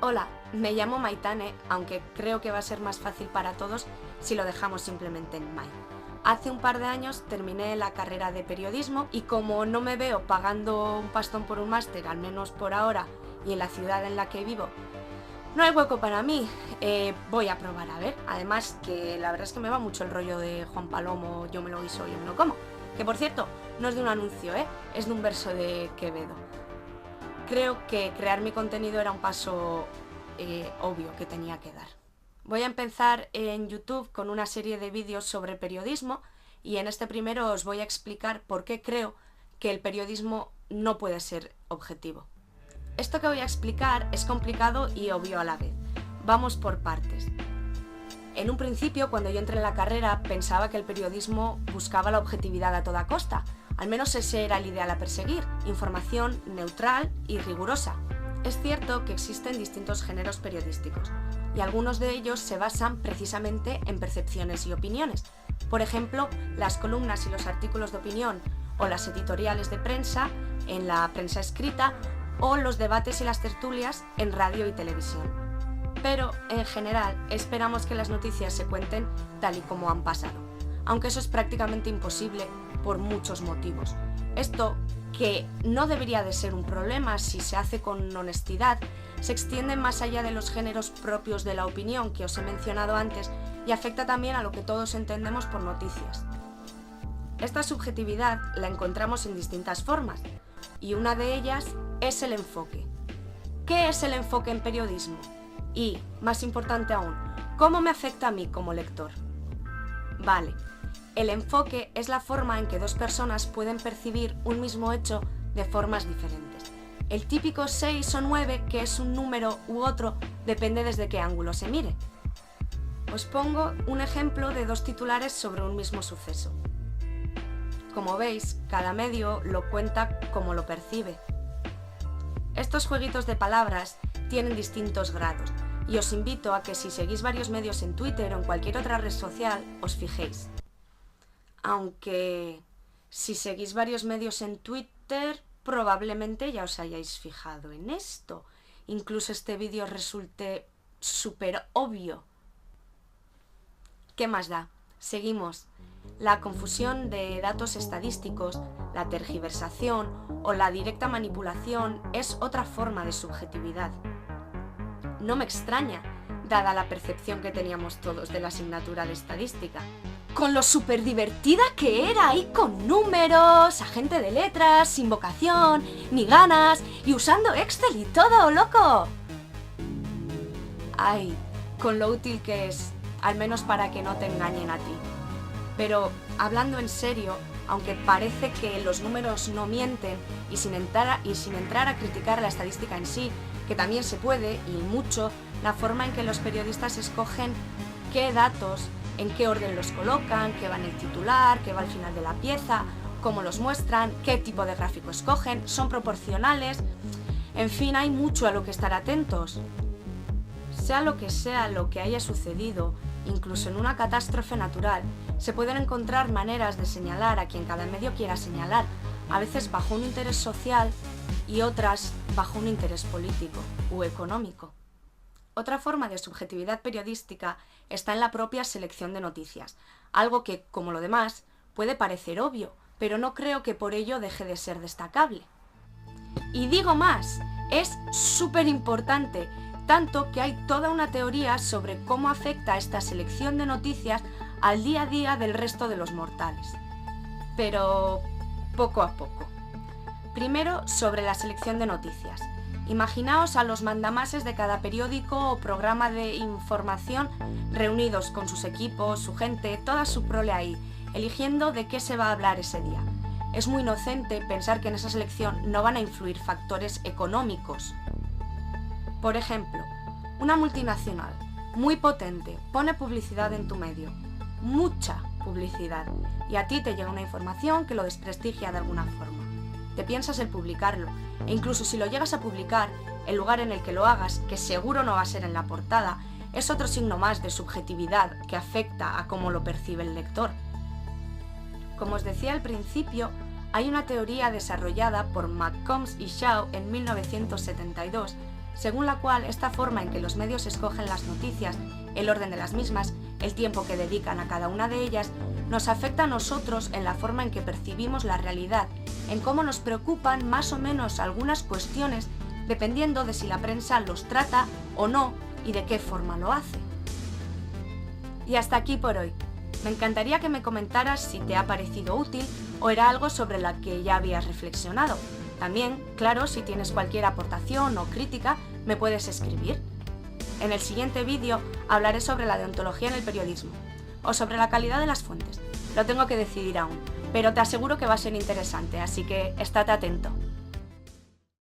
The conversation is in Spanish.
Hola, me llamo Maitane, aunque creo que va a ser más fácil para todos si lo dejamos simplemente en Mai. Hace un par de años terminé la carrera de periodismo y como no me veo pagando un pastón por un máster, al menos por ahora, y en la ciudad en la que vivo, no hay hueco para mí, voy a probar a ver. Además que la verdad es que me va mucho el rollo de Juan Palomo, yo me lo guiso, yo me lo como. Que por cierto, no es de un anuncio, es de un verso de Quevedo. Creo que crear mi contenido era un paso obvio que tenía que dar. Voy a empezar en YouTube con una serie de vídeos sobre periodismo y en este primero os voy a explicar por qué creo que el periodismo no puede ser objetivo. Esto que voy a explicar es complicado y obvio a la vez. Vamos por partes. En un principio, cuando yo entré en la carrera, pensaba que el periodismo buscaba la objetividad a toda costa. Al menos ese era el ideal a perseguir, información neutral y rigurosa. Es cierto que existen distintos géneros periodísticos, y algunos de ellos se basan precisamente en percepciones y opiniones. Por ejemplo, las columnas y los artículos de opinión, o las editoriales de prensa en la prensa escrita, o los debates y las tertulias en radio y televisión. Pero, en general, esperamos que las noticias se cuenten tal y como han pasado, aunque eso es prácticamente imposible por muchos motivos. Esto, que no debería de ser un problema si se hace con honestidad, se extiende más allá de los géneros propios de la opinión que os he mencionado antes y afecta también a lo que todos entendemos por noticias. Esta subjetividad la encontramos en distintas formas, y una de ellas es el enfoque. ¿Qué es el enfoque en periodismo? Y, más importante aún, ¿cómo me afecta a mí como lector? Vale, el enfoque es la forma en que dos personas pueden percibir un mismo hecho de formas diferentes. El típico 6 o 9, que es un número u otro, depende desde qué ángulo se mire. Os pongo un ejemplo de dos titulares sobre un mismo suceso. Como veis, cada medio lo cuenta como lo percibe. Estos jueguitos de palabras tienen distintos grados, y os invito a que si seguís varios medios en Twitter o en cualquier otra red social, os fijéis. Aunque si seguís varios medios en Twitter, probablemente ya os hayáis fijado en esto. Incluso este vídeo resulte súper obvio. ¿Qué más da? Seguimos. La confusión de datos estadísticos, la tergiversación o la directa manipulación es otra forma de subjetividad. No me extraña, dada la percepción que teníamos todos de la asignatura de estadística. Con lo súper divertida que era, ahí con números, agente de letras, sin vocación, ni ganas, y usando Excel y todo, loco. Ay, con lo útil que es, al menos para que no te engañen a ti. Pero, hablando en serio, aunque parece que los números no mienten y sin entrar a criticar la estadística en sí, que también se puede, y mucho, la forma en que los periodistas escogen qué datos, en qué orden los colocan, qué va en el titular, qué va al final de la pieza, cómo los muestran, qué tipo de gráfico escogen, son proporcionales. En fin, hay mucho a lo que estar atentos. Sea lo que haya sucedido, incluso en una catástrofe natural, se pueden encontrar maneras de señalar a quien cada medio quiera señalar, a veces bajo un interés social y otras bajo un interés político u económico. Otra forma de subjetividad periodística está en la propia selección de noticias, algo que, como lo demás, puede parecer obvio, pero no creo que por ello deje de ser destacable. Y digo más, es súper importante, tanto que hay toda una teoría sobre cómo afecta esta selección de noticias al día a día del resto de los mortales. Pero poco a poco. Primero, sobre la selección de noticias. Imaginaos a los mandamases de cada periódico o programa de información reunidos con sus equipos, su gente, toda su prole ahí, eligiendo de qué se va a hablar ese día. Es muy inocente pensar que en esa selección no van a influir factores económicos. Por ejemplo, una multinacional muy potente pone publicidad en tu medio, mucha publicidad, y a ti te llega una información que lo desprestigia de alguna forma. Te piensas el publicarlo, e incluso si lo llegas a publicar, el lugar en el que lo hagas, que seguro no va a ser en la portada, es otro signo más de subjetividad que afecta a cómo lo percibe el lector. Como os decía al principio, hay una teoría desarrollada por McCombs y Shaw en 1972 según la cual esta forma en que los medios escogen las noticias, el orden de las mismas, el tiempo que dedican a cada una de ellas, nos afecta a nosotros en la forma en que percibimos la realidad, en cómo nos preocupan más o menos algunas cuestiones, dependiendo de si la prensa los trata o no y de qué forma lo hace. Y hasta aquí por hoy. Me encantaría que me comentaras si te ha parecido útil o era algo sobre lo que ya habías reflexionado. También, claro, si tienes cualquier aportación o crítica, me puedes escribir. En el siguiente vídeo hablaré sobre la deontología en el periodismo o sobre la calidad de las fuentes. Lo tengo que decidir aún, pero te aseguro que va a ser interesante, así que estate atento.